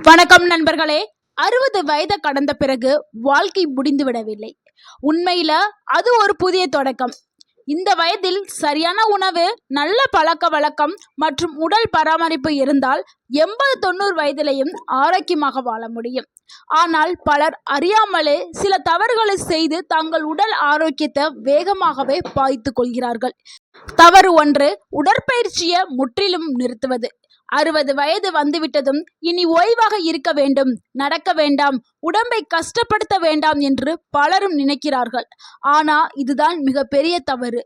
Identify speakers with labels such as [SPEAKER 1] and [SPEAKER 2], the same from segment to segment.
[SPEAKER 1] வணக்கம் நண்பர்களே. 60 வயதை கடந்த பிறகு வாழ்க்கை முடிந்துவிடவில்லை. உண்மையில அது ஒரு புதிய தொடக்கம். இந்த வயதில் சரியான உணவு, நல்ல பழக்க வழக்கம் மற்றும் உடல் பராமரிப்பு இருந்தால் 80-90 வயதிலையும் ஆரோக்கியமாக வாழ முடியும். ஆனால் பலர் அறியாமலே சில தவறுகளை செய்து தங்கள் உடல் ஆரோக்கியத்தை வேகமாகவே பாய்த்துக் கொள்கிறார்கள். தவறு ஒன்று, உடற்பயிற்சியை முற்றிலும் நிறுத்துவது. 60 வயது வந்துவிட்டதும் இனி ஓய்வாக இருக்க வேண்டும், நடக்க வேண்டாம், உடம்பை கஷ்டப்படுத்த வேண்டாம் என்று பலரும் நினைக்கிறார்கள். ஆனா இதுதான் மிகப்பெரிய தவறு.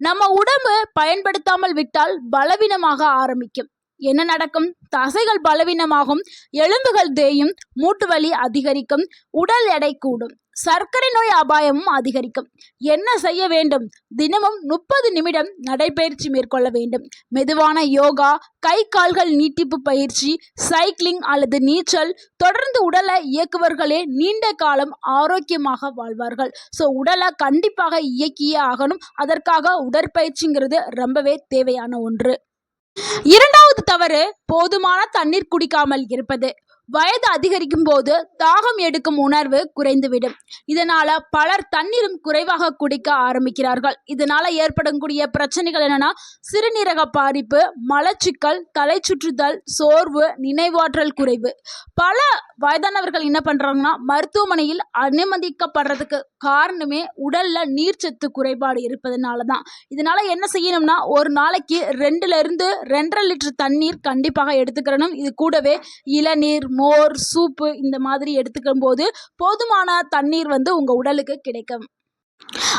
[SPEAKER 1] நம்ம உடம்பு பயன்படுத்தாமல் விட்டால் பலவீனமாக ஆரம்பிக்கும். என்ன நடக்கும்? தசைகள் பலவீனமாகும், எலும்புகள் தேயும், மூட்டு வலி அதிகரிக்கும், உடல் எடை கூடும், சர்க்கரை நோய் அபாயமும் அதிகரிக்கும். என்ன செய்ய வேண்டும்? தினமும் 30 நிமிடம் நடைபயிற்சி மேற்கொள்ள வேண்டும். மெதுவான யோகா, கை கால்கள் நீட்டிப்பு பயிற்சி, சைக்கிளிங் அல்லது நீச்சல். தொடர்ந்து உடலை இயக்குவர்களே நீண்ட காலம் ஆரோக்கியமாக வாழ்வார்கள். ஸோ உடலை கண்டிப்பாக இயக்கியே ஆகணும். அதற்காக உடற்பயிற்சிங்கிறது ரொம்பவே தேவையான ஒன்று. இரண்டாவது தவறு, போதுமான தண்ணீர் குடிக்காமல் இருப்பது. வயது அதிகரிக்கும் போது தாகம் எடுக்கும் உணர்வு குறைந்துவிடும். இதனால பலர் தண்ணீரும் குறைவாக குடிக்க ஆரம்பிக்கிறார்கள். இதனால ஏற்படக்கூடிய பிரச்சனைகள் என்னன்னா, சிறுநீரக பாதிப்பு, மலச்சிக்கல், தலை சுற்றுதல், சோர்வு, நினைவாற்றல் குறைவு. பல வயதானவர்கள் என்ன பண்றாங்கன்னா, மருத்துவமனையில் அனுமதிக்கப்படுறதுக்கு காரணமே உடல்ல நீர்ச்சத்து குறைபாடு இருப்பதனால தான். இதனால என்ன செய்யணும்னா, ஒரு நாளைக்கு 2லிருந்து 2.5 லிட்டர் தண்ணீர் கண்டிப்பாக எடுத்துக்கிறணும். இது கூடவே இளநீர், மோர், சூப்பு இந்த மாதிரி எடுத்துக்கும் போது போதுமான தண்ணீர் உங்க உடலுக்கு கிடைக்கும்.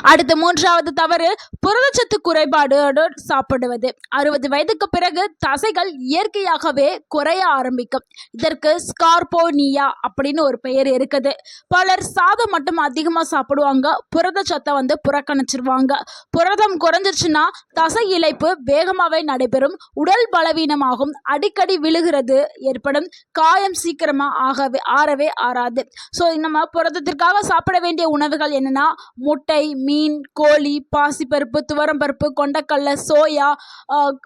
[SPEAKER 1] அடுத்து மூன்றாவது தவறு, புரதச்சத்து குறைபாடோடு சாப்பிடுவது. 60 வயதுக்கு பிறகு தசைகள் இயற்கையாகவே குறைய ஆரம்பிக்கும். இதற்கு ஸ்கார்போனியா அப்படின்னு ஒரு பெயர் இருக்குது. பலர் சாதம் மட்டும் அதிகமாக சாப்பிடுவாங்க, புரதச்சத்தை புறக்கணிச்சிருவாங்க. புரதம் குறைஞ்சிருச்சுன்னா தசை இழைப்பு வேகமாகவே நடைபெறும், உடல் பலவீனமாகும், அடிக்கடி விழுகிறது ஏற்படும், காயம் சீக்கிரமாக ஆறவே ஆறாது. ஸோ நம்ம புரதத்திற்காக சாப்பிட வேண்டிய உணவுகள் என்னன்னா, முட்டை, மீன், கோழி, பாசிப்பருப்பு, துவரம்பருப்பு, கொண்டக்கடலை, சோயா,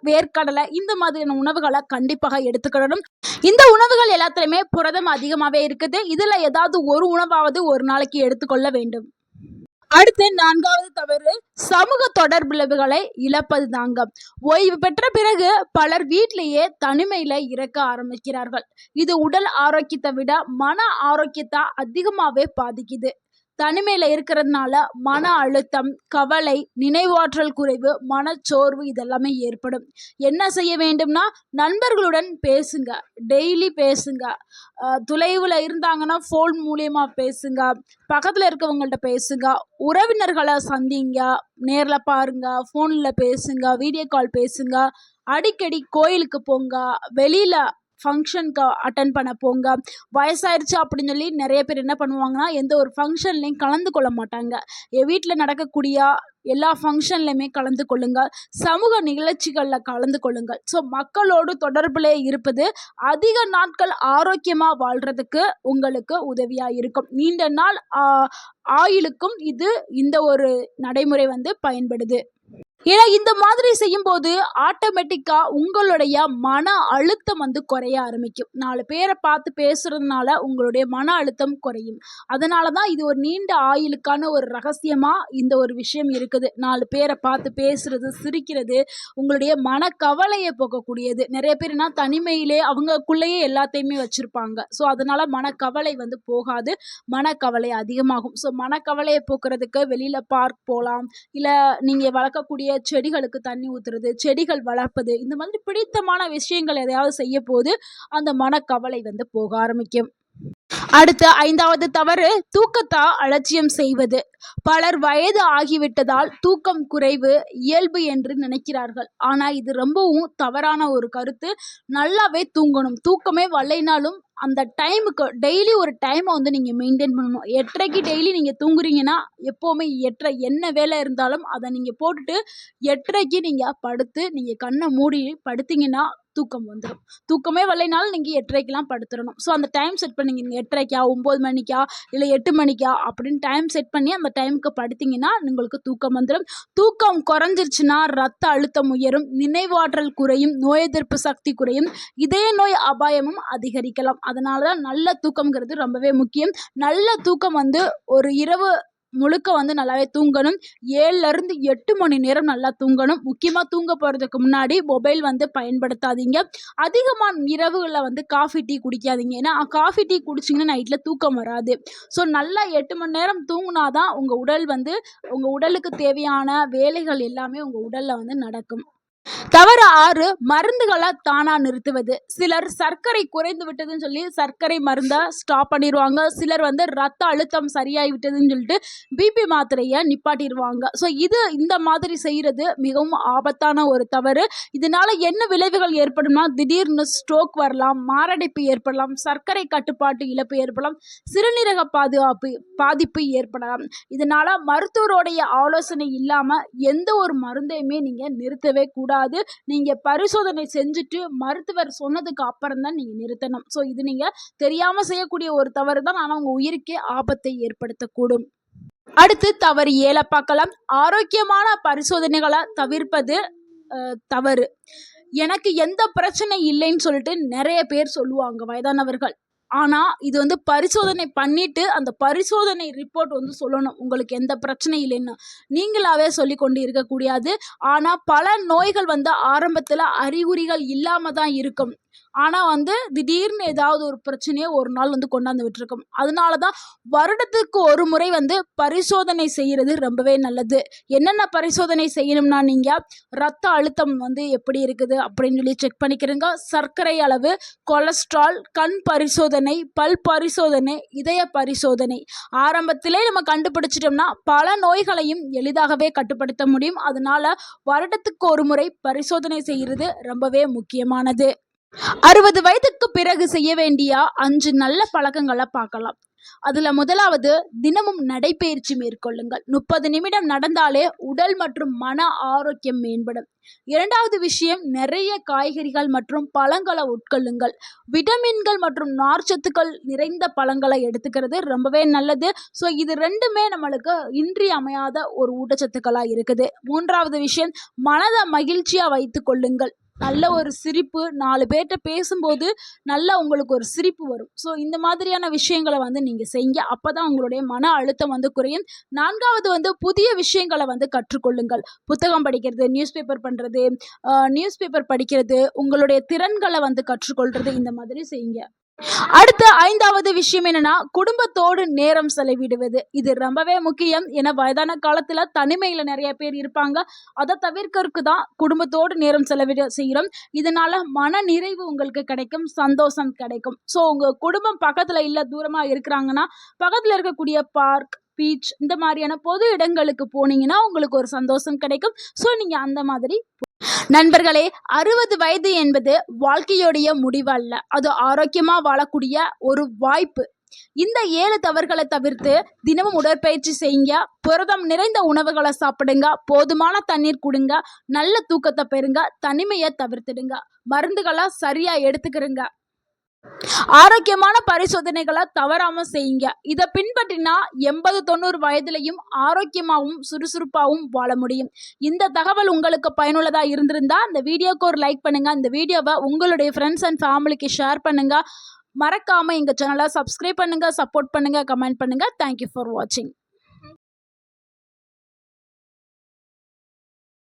[SPEAKER 1] வேர்க்கடலை இந்த மாதிரியான உணவுகளை கண்டிப்பாக எடுத்துக்கிடணும். இந்த உணவுகள் எல்லாத்துலையுமே புரதம் அதிகமாகவே இருக்குது. இதில் ஏதாவது ஒரு உணவாவது ஒரு நாளைக்கு எடுத்துக்கொள்ள வேண்டும். அடுத்து நான்காவது தவறு, சமூக தொடர்புகளை இழப்பது தாங்க. ஓய்வு பெற்ற பிறகு பலர் வீட்டிலேயே தனிமையில இருக்க ஆரம்பிக்கிறார்கள். இது உடல் ஆரோக்கியத்தை விட மன ஆரோக்கியத்தை அதிகமாகவே பாதிக்குது. தனிமையில் இருக்கிறதுனால மன அழுத்தம், கவலை, நினைவாற்றல் குறைவு, மனச்சோர்வு இதெல்லாமே ஏற்படும். என்ன செய்ய வேண்டும்னா, நண்பர்களுடன் பேசுங்க, டெய்லி பேசுங்க. தொலைவில் இருந்தாங்கன்னா ஃபோன் மூலியமா பேசுங்க, பக்கத்தில் இருக்கவங்கள்ட்ட பேசுங்க, உறவினர்களை சந்திங்க, நேரில் பாருங்க, ஃபோனில் பேசுங்க, வீடியோ கால் பேசுங்க, அடிக்கடி கோயிலுக்கு போங்க, வெளியில் ஃபங்க்ஷனுக்கு அட்டன் பண்ண போங்க. வயசாயிருச்சு அப்படின்னு சொல்லி நிறைய பேர் என்ன பண்ணுவாங்கன்னா, எந்த ஒரு ஃபங்க்ஷன்லையும் கலந்து கொள்ள மாட்டாங்க. வீட்டில் நடக்கக்கூடிய எல்லா ஃபங்க்ஷன்லையுமே கலந்து கொள்ளுங்கள், சமூக நிகழ்ச்சிகளில் கலந்து கொள்ளுங்கள். ஸோ மக்களோடு தொடர்பிலே இருப்பது அதிக நாட்கள் ஆரோக்கியமாக வாழ்கிறதுக்கு உங்களுக்கு உதவியாக இருக்கும். நீண்ட நாள் ஆயுளுக்கும் இந்த ஒரு நடைமுறை பயன்படுது. ஏன்னா இந்த மாதிரி செய்யும்போது ஆட்டோமேட்டிக்காக உங்களுடைய மன அழுத்தம் குறைய ஆரம்பிக்கும். 4 பேரை பார்த்து பேசுறதுனால உங்களுடைய மன அழுத்தம் குறையும். அதனால தான் இது ஒரு நீண்ட ஆயுளுக்கான ஒரு ரகசியமாக இந்த ஒரு விஷயம் இருக்குது. 4 பேரை பார்த்து பேசுறது, சிரிக்கிறது உங்களுடைய மனக்கவலையை போக்கக்கூடியது. நிறைய பேர்னா தனிமையிலே அவங்களுக்குள்ளேயே எல்லாத்தையுமே வச்சுருப்பாங்க. ஸோ அதனால் மனக்கவலை போகாது, மனக்கவலை அதிகமாகும். ஸோ மனக்கவலையை போக்குறதுக்கு வெளியில் பார்க் போகலாம், இல்லை நீங்கள் வளர்க்கக்கூடிய செடிகளுக்கு தண்ணி ஊத்துறது, செடிகள் வளர்ப்பது, இந்த மாதிரி பிடித்தமான விஷயங்கள் எதையாவது செய்ய போது அந்த மனக்கவலை போக ஆரம்பிக்கும். அடுத்து 5வது தவறு, தூக்கத்தை அலட்சியம் செய்வது. பலர் வயது ஆகிவிட்டதால் தூக்கம் குறைவு இயல்பு என்று நினைக்கிறார்கள். ஆனால் இது ரொம்பவும் தவறான ஒரு கருத்து. நல்லாவே தூங்கணும். தூக்கமே வரலைனாலும் அந்த டைமுக்கு டெய்லி ஒரு டைமை நீங்கள் மெயின்டைன் பண்ணணும். 8:30க்கு டெய்லி நீங்கள் தூங்குறீங்கன்னா எப்போவுமே 8:30 என்ன வேலை இருந்தாலும் அதை நீங்கள் போட்டுட்டு 8:30க்கு நீங்கள் படுத்து நீங்கள் கண்ணை மூடி படுத்தீங்கன்னா தூக்கம் வந்துடும். தூக்கமே வரலைனாலும் நீங்கள் 8:30க்கெலாம் படுத்துடணும். ஸோ அந்த டைம் செட் பண்ணிங்க. 8:30க்கா, 9 மணிக்கா, இல்லை 8 மணிக்கா அப்படின்னு டைம் செட் பண்ணி அந்த டைமுக்கு படுத்திங்கன்னா உங்களுக்கு தூக்கம் வந்துடும். தூக்கம் குறைஞ்சிருச்சுன்னா ரத்த அழுத்தம் உயரும், நினைவாற்றல் குறையும், நோய் எதிர்ப்பு சக்தி குறையும், இதய நோய் அபாயமும் அதிகரிக்கலாம். அதனால தான் நல்ல தூக்கம்ங்கிறது ரொம்பவே முக்கியம். நல்ல தூக்கம் வந்து ஒரு இரவு முழுக்க வந்து நல்லாவே தூங்கணும். 7லேருந்து 8 மணி நேரம் நல்லா தூங்கணும். முக்கியமாக தூங்க போகிறதுக்கு முன்னாடி மொபைல் வந்து பயன்படுத்தாதீங்க. அதிகமாக இரவுகளில் வந்து காஃபி டீ குடிக்காதீங்க. ஏன்னா காஃபி டீ குடிச்சிங்கன்னா நைட்டில் தூக்கம் வராது. ஸோ நல்லா 8 மணி நேரம் தூங்கினா தான் உங்கள் உடலுக்கு தேவையான வேலைகள் எல்லாமே உங்கள் உடலில் வந்து நடக்கும். தவறு 6, மருந்துகளை தானா நிறுத்துவது. சிலர் சர்க்கரை குறைந்து விட்டதுன்னு சொல்லி சர்க்கரை மருந்தை ஸ்டாப் பண்ணிடுவாங்க. சிலர் வந்து ரத்த அழுத்தம் சரியாகி விட்டதுன்னு சொல்லிட்டு பிபி மாத்திரையை நிப்பாட்டிடுவாங்க. ஸோ இந்த மாதிரி செய்கிறது மிகவும் ஆபத்தான ஒரு தவறு. இதனால என்ன விளைவுகள் ஏற்படும்னா திடீர்னு ஸ்ட்ரோக் வரலாம், மாரடைப்பு ஏற்படலாம், சர்க்கரை கட்டுப்பாட்டு இழப்பு ஏற்படலாம், சிறுநீரக பாதிப்பு ஏற்படலாம். இதனால மருத்துவருடைய ஆலோசனை இல்லாமல் எந்த ஒரு மருந்தையுமே நீங்கள் நிறுத்தவே கூடாது. நீங்க பரிசோதனை செஞ்சுட்டு மருத்துவர் சொன்னதுக்கு அப்புறம் தான் நீங்க நிறுத்தணும். ஸோ இது நீங்க தெரியாம செய்யக்கூடிய ஒரு தவறு தான். ஆனால் உங்க உயிருக்கே ஆபத்தை ஏற்படுத்தக்கூடும். அடுத்து தவறு 7 பார்க்கலாம். ஆரோக்கியமான பரிசோதனைகளை தவிர்ப்பது தவறு. எனக்கு எந்த பிரச்சனை இல்லைன்னு சொல்லிட்டு நிறைய பேர் சொல்லுவாங்க வயதானவர்கள். ஆனால் இது வந்து பரிசோதனை பண்ணிட்டு அந்த பரிசோதனை ரிப்போர்ட் வந்து சொல்லணும் உங்களுக்கு எந்த பிரச்சனை இல்லைன்னு. நீங்களாவே சொல்லி கொண்டு இருக்கக்கூடாது. ஆனால் பல நோய்கள் வந்து ஆரம்பத்தில் அறிகுறிகள் இல்லாமல் தான் இருக்கும். ஆனால் வந்து திடீர்னு ஏதாவது ஒரு பிரச்சனையை ஒரு நாள் வந்து கொண்டாந்து விட்டுருக்கும். அதனால தான் வருடத்துக்கு ஒரு முறை வந்து பரிசோதனை செய்கிறது ரொம்பவே நல்லது. என்னென்ன பரிசோதனை செய்யணும்னா நீங்கள் ரத்த அழுத்தம் வந்து எப்படி இருக்குது அப்படின்னு சொல்லி செக் பண்ணிக்கிறீங்க. சர்க்கரை அளவு, கொலஸ்ட்ரால், கண் பரிசோதனை, பல் பரிசோதனை, இதய பரிசோதனை. ஆரம்பத்திலே நம்ம கண்டுபிடிச்சிட்டோம்னா பல நோய்களையும் எளிதாகவே கட்டுப்படுத்த முடியும். அதனால வருடத்துக்கு ஒரு முறை பரிசோதனை செய்கிறது ரொம்பவே முக்கியமானது. 60 வயதுக்கு பிறகு செய்ய வேண்டிய 5 நல்ல பழக்கங்களை பார்க்கலாம். அதில் முதலாவது, தினமும் நடைப்பயிற்சி மேற்கொள்ளுங்கள். 30 நிமிடம் நடந்தாலே உடல் மற்றும் மன ஆரோக்கியம் மேம்படும். 2வது விஷயம், நிறைய காய்கறிகள் மற்றும் பழங்களை உட்கொள்ளுங்கள். விட்டமின்கள் மற்றும் நார்ச்சத்துக்கள் நிறைந்த பழங்களை எடுத்துக்கிறது ரொம்பவே நல்லது. ஸோ இது ரெண்டுமே நம்மளுக்கு இன்றியமையாத ஒரு ஊட்டச்சத்துக்களாக இருக்குது. 3வது விஷயம், மனதை மகிழ்ச்சியாக வைத்து கொள்ளுங்கள். நல்ல ஒரு சிரிப்பு, 4 பேர்கிட்ட பேசும்போது நல்லா உங்களுக்கு ஒரு சிரிப்பு வரும். ஸோ இந்த மாதிரியான விஷயங்களை வந்து நீங்கள் செய்யுங்க. அப்போ தான் உங்களுடைய மன அழுத்தம் வந்து குறையும். 4வது வந்து புதிய விஷயங்களை வந்து கற்றுக்கொள்ளுங்கள். புத்தகம் படிக்கிறது, நியூஸ் பேப்பர் படிக்கிறது, உங்களுடைய திறன்களை வந்து கற்றுக்கொள்கிறது, இந்த மாதிரி செய்யுங்க. அடுத்த 5வது விஷயம் என்னன்னா, குடும்பத்தோடு நேரம் செலவிடுவது. இது ரொம்பவே முக்கியம். ஏன்னா வயதான காலத்துல தனிமையில நிறைய பேர் இருப்பாங்க. அதை தவிர்க்கறதுக்கு தான் குடும்பத்தோடு நேரம் செலவிட செய்கிறோம். இதனால மன நிறைவு உங்களுக்கு கிடைக்கும், சந்தோஷம் கிடைக்கும். ஸோ உங்க குடும்பம் பக்கத்துல இல்ல, தூரமா இருக்கிறாங்கன்னா பக்கத்துல இருக்கக்கூடிய பார்க், பீச், இந்த மாதிரியான பொது இடங்களுக்கு போனீங்கன்னா உங்களுக்கு ஒரு சந்தோஷம் கிடைக்கும். ஸோ நீங்க அந்த மாதிரி நண்பர்களே, 60 வயது என்பது வாழ்க்கையோடைய முடிவு அல்ல, அது ஆரோக்கியமா வாழக்கூடிய ஒரு வாய்ப்பு. இந்த 7 தவறுகளை தவிர்த்து தினமும் உடற்பயிற்சி செய்யுங்க, புரதம் நிறைந்த உணவுகளை சாப்பிடுங்க, போதுமான தண்ணீர் குடிங்க, நல்ல தூக்கத்தை பெறுங்க, தனிமையை தவிர்த்துடுங்க, மருந்துகளை சரியா எடுத்துக்கிறங்க, ஆரோக்கியமான பரிசோதனைகளை தவறாம செய்யுங்க. இதை பின்பற்றினா 80-90 வயதிலையும் ஆரோக்கியமாகவும் சுறுசுறுப்பாகவும் வாழ முடியும். இந்த தகவல் உங்களுக்கு பயனுள்ளதா இருந்திருந்தா இந்த வீடியோக்கு ஒரு லைக் பண்ணுங்க. இந்த வீடியோவை உங்களுடைய ஃப்ரெண்ட்ஸ் அண்ட் ஃபேமிலிக்கு ஷேர் பண்ணுங்க. மறக்காம எங்க சேனலை சப்ஸ்கிரைப் பண்ணுங்க, சப்போர்ட் பண்ணுங்க, கமெண்ட் பண்ணுங்க. தேங்க்யூ ஃபார் வாட்சிங்.